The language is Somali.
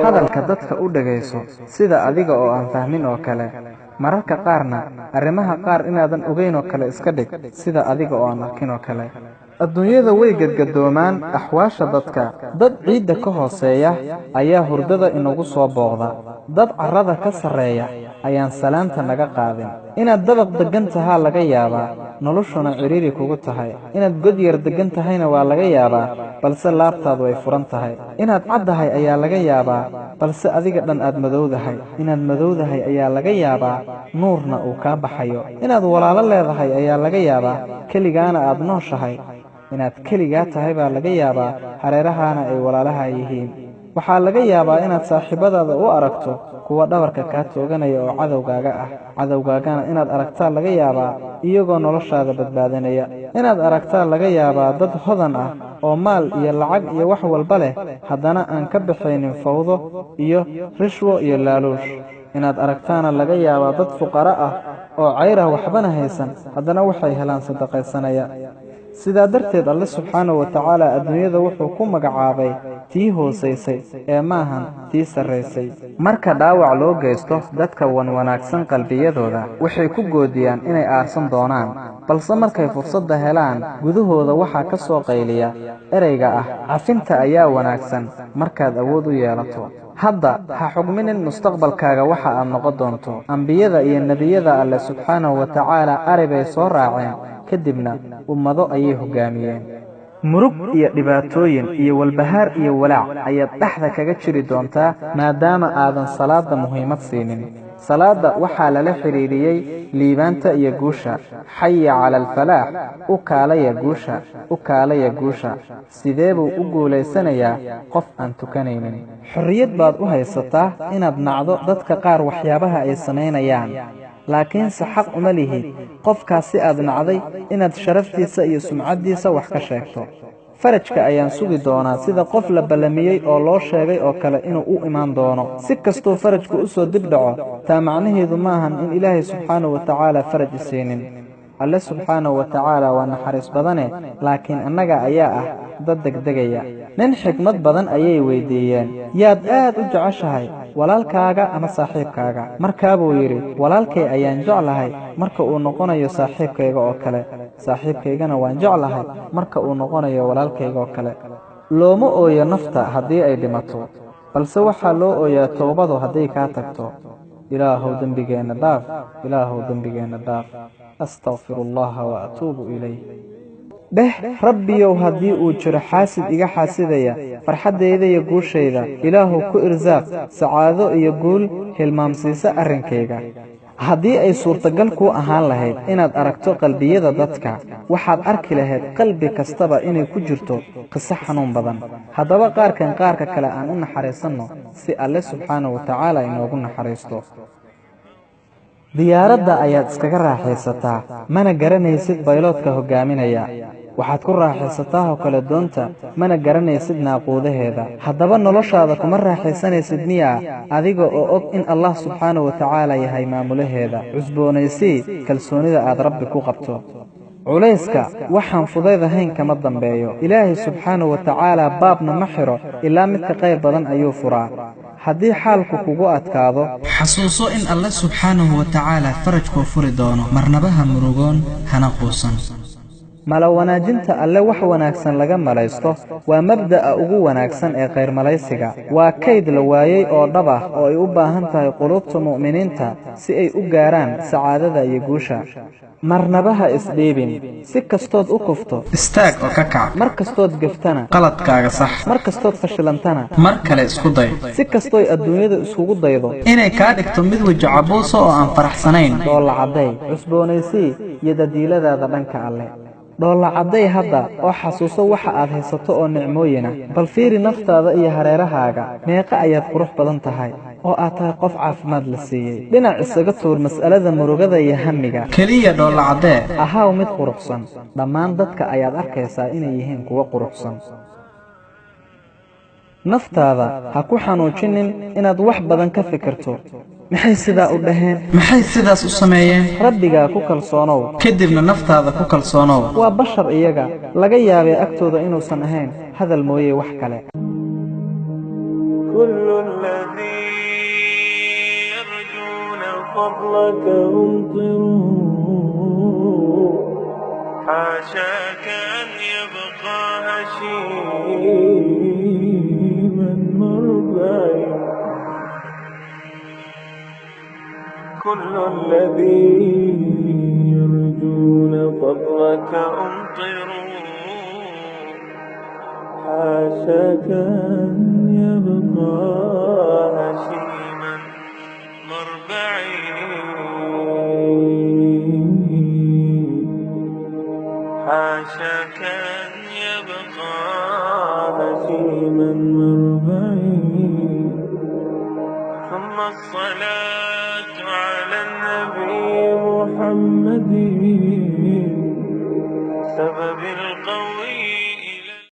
hadalka dadka u dhagayso sida adiga oo aan fahmin oo kale mararka qaarna arrimaha qaar inaadan ogeyn oo kale iska dhig sida adiga oo aan arkin oo kale adduunyada way gadgadoomaan axwaasha dadka dad ciidda ka hooseeya ayaa hurdada inagu soo booqda dad carrada ka sarreeya ayaan salaanta naga qaadin inaad dabaq deggan tahaa laga yaabaa noloshuna ciriiri kugu tahay inaad god yar deggan tahayna waa laga yaabaa balse laabtaadu ay furan tahay inaad caddahay ayaa laga yaabaa balse adiga dhan aad madowdahay inaad madowdahay ayaa laga yaabaa nuurna uu kaa baxayo inaad walaalo leedahay ayaa laga yaabaa keligaana aad nooshahay inaad keligaa tahay baa laga yaabaa hareerahaana ay walaalaha yihiin waxaa laga yaabaa inaad saaxiibadaada u aragto kuwa dhabarka kaa tooganaya oo cadowgaagana inaad aragtaa laga yaabaa iyagoo noloshaada badbaadinaya inaad aragtaa laga yaabaa dad hodan ah oo maal iyo lacag iyo wax walba leh haddana aan ka baxaynin fawdo iyo rishwo iyo laaluush inaad aragtaana laga yaabaa dad fuqara ah oo cayrah waxbana haysan haddana waxay helaan sadaqaysanaya sidaa darteed alle subxaanahu wa tacaala adduunyada wuxuu ku magacaabay tii hoosaysay ee maahan tii sarraysay marka dhaawac loo geysto dadka wanwanaagsan qalbiyadooda waxay ku goodiyaan inay aarsan doonaan balse markay fursadda helaan gudahooda waxaa ka soo qayliya ereyga ah cafinta ayaa wanaagsan markaad awood u yeelato hadda ha xugminin mustaqbalkaaga waxa aad noqon doonto ambiyada iyo nebiyada alle subxaanahu wa tacaala aribay soo raaceen kadibna ummado ayay hoggaamiyeen murug iyo dhibaatooyin iyo walbahaar iyo walaac ayaad dhexda kaga jiri doontaa maadaama aadan salaadda muhiimad siinin salaadda waxaa lala xidhiidhiyey liibaanta iyo guusha xaya cala alfalaax u kaalaya guusha sidee buu u guulaysanayaa qof aan tukanaynin xorriyad baad u haysataa inaad nacdo dadka qaar waxyaabaha ay samaynayaan laakiinse xaq uma lihid qofkaas si aad nacday inaad sharaftiisa iyo sumcaddiisa wax ka sheegto farajka ayaan sugi doonaa sida qof la ballamiyey oo loo sheegay oo kale inuu u imaan doono si kastuu farajku u soo dib dhaco taa macnaheedu ma ahan in ilaahay subxaanahu wa tacaala faraj isiinin alle subxaanahu wa tacaala waa naxariis badane laakiin annaga ayaa ah dad degdegaya nin xikmad badan ayay weydiiyeen yaad aad u jeceshahay walaalkaaga ama saaxiibkaaga markaabuu yidhi walaalkay ayaan jeclahay marka uu noqonayo saaxiibkayga oo kale saaxiibkaygana waan jeclahay marka uu noqonayo walaalkayga oo kale looma ooyo nafta haddii ay dhimato balse waxaa loo ooyaa toobadu hadday kaa tagto ilaahow dembigeenna dhaaf astaqfirullaha wa atuubu ilayh dheh rabbiyow haddii uu jiro xaasid iga xaasidaya farxaddayda iyo guushayda ilaahuw ku irsaaq sacaado iyo guul hilmaamsiisa arrinkayga haddii ay suurtagal kuu ahaan lahayd inaad aragto qalbiyada dadka waxaad arki lahayd qalbi kastaba inay ku jirto qiso xanuun badan haddaba qaarkan qaarka kale aan u naxariisanno si alle subxaanahu wa tacaala inoogu naxariisto diyaaradda ayaad iskaga raaxaysataa mana garanaysid bayloodka hoggaaminaya waxaad ku raaxaysataa oo kale doonta mana garanaysid naaquudaheeda haddaba noloshaada kuma raaxaysanaysid miyaa adiga oo og in allah subxaanahu wa tacaala yahay maamulaheeda cusboonaysii kalsoonida aad rabbi ku qabto culayska waxaan fudayd ahayn kama dambeeyo ilaahay subxaanahu wa tacaala baabna ma xiro ilaa midka qayr badan ayuu furaa haddii xaalku kugu adkaado xasuuso in alle subxaanahu wa tacaala farajkuu furi doono marnabaha murugoon hana quusan mala wanaajinta alle wax wanaagsan laga malaysto waa mabda'a ugu wanaagsan ee qayrmalaysiga waa kayd la waayey oo dhab ah oo ay u baahan tahay quluubta mu'miniinta si ay u gaaraan sacaadada iyo guusha marnabaha isdhiibin si kastood u kufto istaag oo ka kac mar kastood gaftana qaladkaaga sax mar kastood fashilantana mar kale isku day si kastooy adduunyada iskugu daydo inay kaa dhigto mid wajacabuuso oo aan faraxsanayn dhoolla cadday cusboonaysii iyo dadiiladaada dhanka alle dhoolla cadday hadda oo xasuuso waxa aad haysato oo nicmooyina bal fiiri naftaada iyo hareerahaaga meeqa ayaad qurux badan tahay oo aad tahay qof caafimaad la siiyey dhinac isaga tuur mas'alada murugada iyo hamiga keliya dhoolla caddee ahaaw mid quruxsan dhammaan dadka ayaad arkaysaa inay yihiin kuwo quruxsan naftaada ha ku xanuujinin inaad wax badan ka fikirto maxay sidaa u dhaheen maxay sidaas u sameeyeen rabbigaa ku kalsoonow kadibna naftaada ku kalsoonow waa bashar iyaga laga yaabay agtooda inuusan ahayn hadal mooye wax kale. كل الذي يرجون فضلك امطروا حاشاك أن يبقى هشيما مربعا كل الذي يرجون فضلك امطروا حاشاك أن يبقى هشيما مربعي حاشاك أن يبقى هشيما مربعي ثم الصلاة